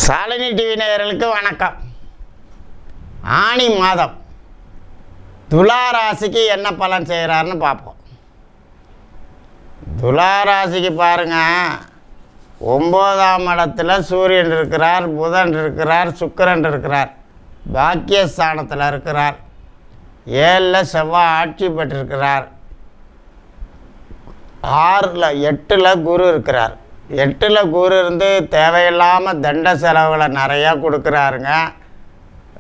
Shalini TV நேயர்களுக்கு வணக்கம். ஆனி மாதம் துலா ராசிக்கு என்ன பலன் செய்கிறாருன்னு பார்ப்போம். துலா ராசிக்கு பாருங்கள், 9ஆம் இடத்துல சூரியன் இருக்கிறார், புதன் இருக்கிறார், சுக்கிரன் இருக்கிறார், பாக்கியஸ்தானத்தில் இருக்கிறார், 7ல் செவ்வாய் ஆட்சி பெற்றிருக்கிறார், 8ல் குரு இருக்கிறார். 8ல் குரு இருந்து தேவையில்லாமல் தண்ட செலவுகளை நிறையா கொடுக்குறாருங்க.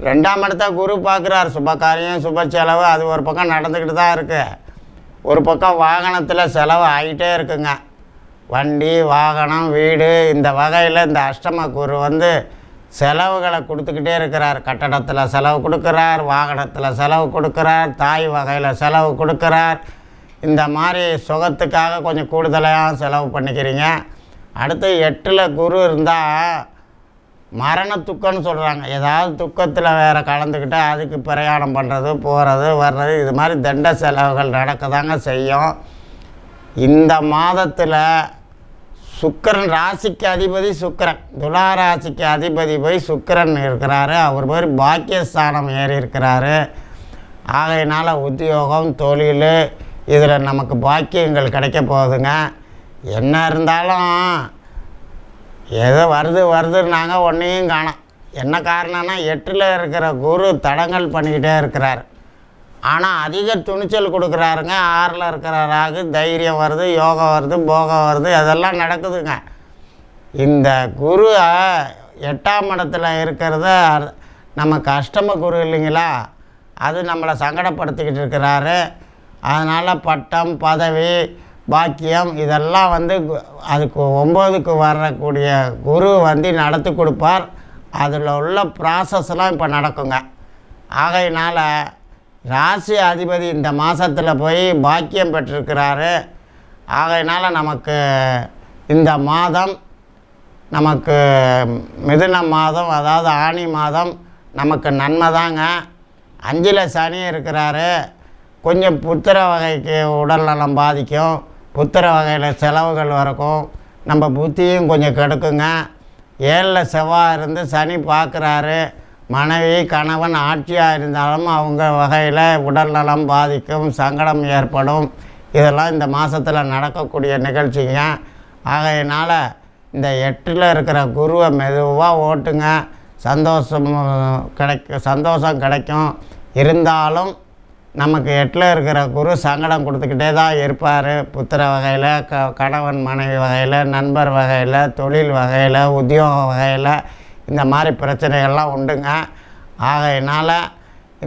2ஆம் இடத்த குரு பார்க்குறார், சுபகாரியம் சுப செலவு அது ஒரு பக்கம் நடந்துக்கிட்டு தான் இருக்குது. ஒரு பக்கம் வாகனத்தில் செலவு ஆகிட்டே இருக்குங்க. வண்டி வாகனம் வீடு இந்த வகையில் இந்த அஷ்டம குரு செலவுகளை கொடுத்துக்கிட்டே இருக்கிறார். கட்டடத்தில் செலவு கொடுக்குறார், வாகனத்தில் செலவு கொடுக்குறார், தாய் வகையில் செலவு கொடுக்குறார். இந்த மாதிரி சுகத்துக்காக கொஞ்சம் கூடுதலாக செலவு பண்ணிக்கிறீங்க. அடுத்து 8ல் குரு இருந்தால் மரண துக்கம்னு சொல்கிறாங்க. ஏதாவது துக்கத்தில் வேறு கலந்துக்கிட்டு அதுக்கு பிரயாணம் பண்ணுறது போகிறது வர்றது இது மாதிரி தண்ட செலவுகள் நடக்க தாங்க செய்யும். இந்த மாதத்தில் சுக்கிரன் ராசிக்கு அதிபதி சுக்கிரன், துலா ராசிக்கு அதிபதி போய் சுக்கிரன் இருக்கிறாரு. அவர் போய் பாக்கியஸ்தானம் ஏறி இருக்கிறாரு. ஆகையினால் உத்தியோகம் தொழில் இதில் நமக்கு பாக்கியங்கள் கிடைக்க போகுதுங்க. என்ன இருந்தாலும் ஏதோ வருதுன்னாங்க ஒன்றையும் காணோம். என்ன காரணம்னா 8ல் இருக்கிற குரு தடங்கள் பண்ணிக்கிட்டே இருக்கிறார். ஆனால் அதிக துணிச்சல் கொடுக்குறாருங்க. 6ல் இருக்கிற ராகு தைரியம் வருது, யோகம் வருது, போகம் வருது, அதெல்லாம் நடக்குதுங்க. இந்த குரு 8ஆம் இடத்துல இருக்கிறத நமக்கு அஷ்டம குரு இல்லைங்களா, அது நம்மளை சங்கடப்படுத்திக்கிட்டு இருக்கிறாரு. அதனால் பட்டம் பதவி பாக்கியம் இதெல்லாம் அதுக்கு 9க்கு வரக்கூடிய குரு நடத்தி கொடுப்பார். அதில் உள்ள ப்ராசஸ்லாம் இப்போ நடக்குங்க. ஆகையினால் ராசி அதிபதி இந்த மாதத்தில் போய் பாக்கியம் பெற்றிருக்கிறாரு. ஆகையினால் நமக்கு இந்த மாதம் நமக்கு மிதுன மாதம் அதாவது ஆனி மாதம் நமக்கு நன்மை தாங்க. 5ல் சனி இருக்கிறாரு. கொஞ்சம் புத்திர வகைக்கு உடல் நலம் பாதிக்கும், புத்திர வகையில் செலவுகள் வரக்கும், நம்ம புத்தியும் கொஞ்சம் கெடுக்குங்க. 7ல் செவ்வாய் இருந்து சனி பார்க்குறாரு. மனைவி கணவன் ஆட்சியாக இருந்தாலும் அவங்க வகையில் உடல் நலம் பாதிக்கும், சங்கடம் ஏற்படும். இதெல்லாம் இந்த மாதத்தில் நடக்கக்கூடிய நிகழ்ச்சிங்க. ஆகையினால் இந்த 8ல் இருக்கிற குருவை மெதுவாக ஓட்டுங்க. சந்தோஷம் கிடைக்கும். இருந்தாலும் நமக்கு 8ல் இருக்கிற குரு சங்கடம் கொடுத்துக்கிட்டே தான் இருப்பார். புத்திர வகையில் கணவன் மனைவி வகையில், நண்பர் வகையில், தொழில் வகையில், உத்தியோக வகையில் இந்த மாதிரி பிரச்சனைகள்லாம் உண்டுங்க. ஆகையினால்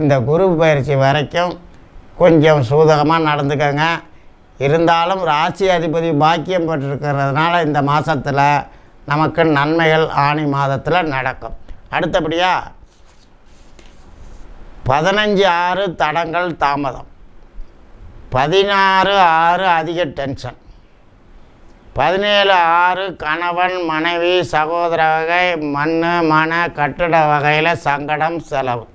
இந்த குரு பயிற்சி வரைக்கும் கொஞ்சம் சூதகமாக நடந்துக்கங்க. இருந்தாலும் ராசி அதிபதி பாக்கியம் பெற்றிருக்கிறதுனால இந்த மாதத்தில் நமக்கு நன்மைகள் ஆனி மாதத்தில் நடக்கும். அடுத்தபடியாக 15/6 தடங்கள் தாமதம், 16/6 அதிக டென்ஷன், 17/6 கணவன் மனைவி சகோதர வகை மண் மன கட்டிட வகையில் சங்கடம் செலவு,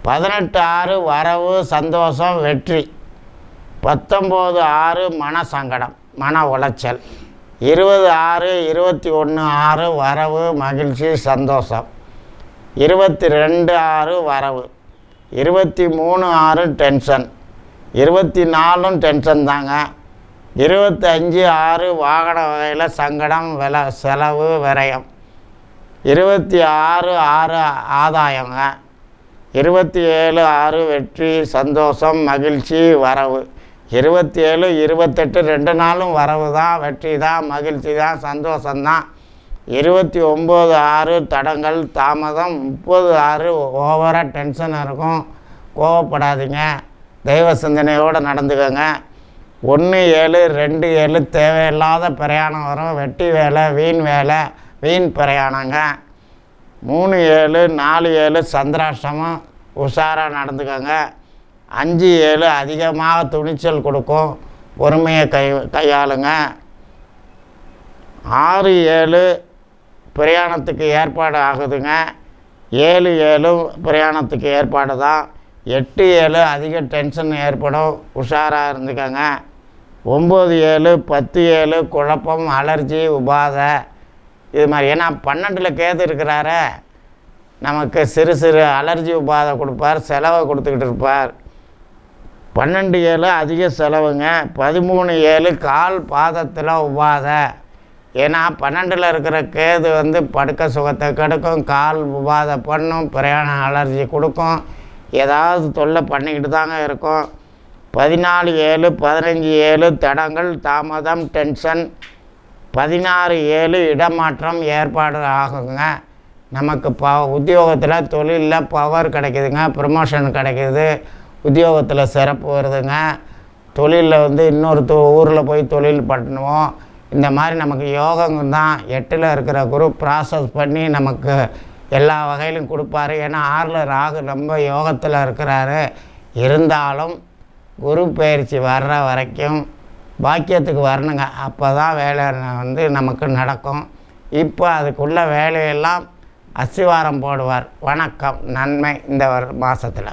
18/6 வரவு சந்தோஷம் வெற்றி, 19/6 மன சங்கடம் மன உளைச்சல், 20/6 21/6 வரவு மகிழ்ச்சி சந்தோஷம், 22/6 வரவு, 23/6 டென்ஷன், 24 டென்ஷன் தாங்க, 25/6 வாகன வகையில் சங்கடம் செலவு விரயம், 26/6 ஆதாயங்க, 27/6 வெற்றி சந்தோஷம் மகிழ்ச்சி வரவு, 27 28 2 நாளும் வரவு தான், வெற்றி தான், மகிழ்ச்சி தான், சந்தோஷந்தான். 29/6 தடங்கள் தாமதம், 30/6 ஓவராக டென்ஷன் இருக்கும். கோவப்படாதீங்க, தெய்வ சிந்தனையோடு நடந்துக்கோங்க. 1/7 2/7 தேவையில்லாத பிரயாணம் வரும். வெட்டி வேலை வீண் பிரயாணங்க. 3/7 4/7 சந்திராஷ்டமம், உஷாராக நடந்துக்கோங்க. 5/7 அதிகமாக துணிச்சல் கொடுக்கும், பொறுமையை கையாளுங்க. 6/7 பிரயாணத்துக்கு ஏற்பாடு ஆகுதுங்க. 7/7 பிரயாணத்துக்கு ஏற்பாடு தான். 8/7 அதிக டென்ஷன் ஏற்படும், உஷாராக இருந்துக்கோங்க. 9/7 10/7 குழப்பம் அலர்ஜி உபாதை. இது மாதிரி. ஏன்னா 12ல் கேது இருக்கிறாரே, நமக்கு சிறு சிறு அலர்ஜி உபாதை கொடுப்பார், செலவை கொடுத்துக்கிட்டு இருப்பார். 12/7 அதிக செலவுங்க. 13/7 கால் பாதத்தில் உபாதை. ஏன்னா 12ல் இருக்கிற கேது வந்து படுக்க சுகத்தை கெடுக்கும், கால் உபாதை பண்ணும், பிரயாண அலர்ஜி கொடுக்கும், ஏதாவது தொல்லை பண்ணிக்கிட்டு தாங்க இருக்கும். 14/7 15/7 தடங்கள், தாமதம், டென்ஷன். 16/7 இடமாற்றம் ஏற்பாடு ஆகுங்க. நமக்கு உத்தியோகத்தில் தொழிலில் பவர் கிடைக்குதுங்க, ப்ரமோஷன் கிடைக்கிது, உத்தியோகத்தில் சிறப்பு வருதுங்க. தொழிலில் வந்து இன்னொரு ஊரில் போய் தொழில் பண்ணுவோம். இந்த மாதிரி நமக்கு யோகங்க தான். 8ல் இருக்கிற குரு ப்ராசஸ் பண்ணி நமக்கு எல்லா வகையிலும் கொடுப்பாரு. ஏன்னா 6ல் ராகு ரொம்ப யோகத்தில் இருக்கிறாரு. இருந்தாலும் குரு பயிற்சி வர்ற வரைக்கும் பாக்கியத்துக்கு வரணுங்க. அப்போ தான் வேலை வந்து நமக்கு நடக்கும். இப்போ அதுக்குள்ள வேலையெல்லாம் அஸ்திவாரம் போடுவார். வணக்கம், நன்மை இந்த மாதத்தில்.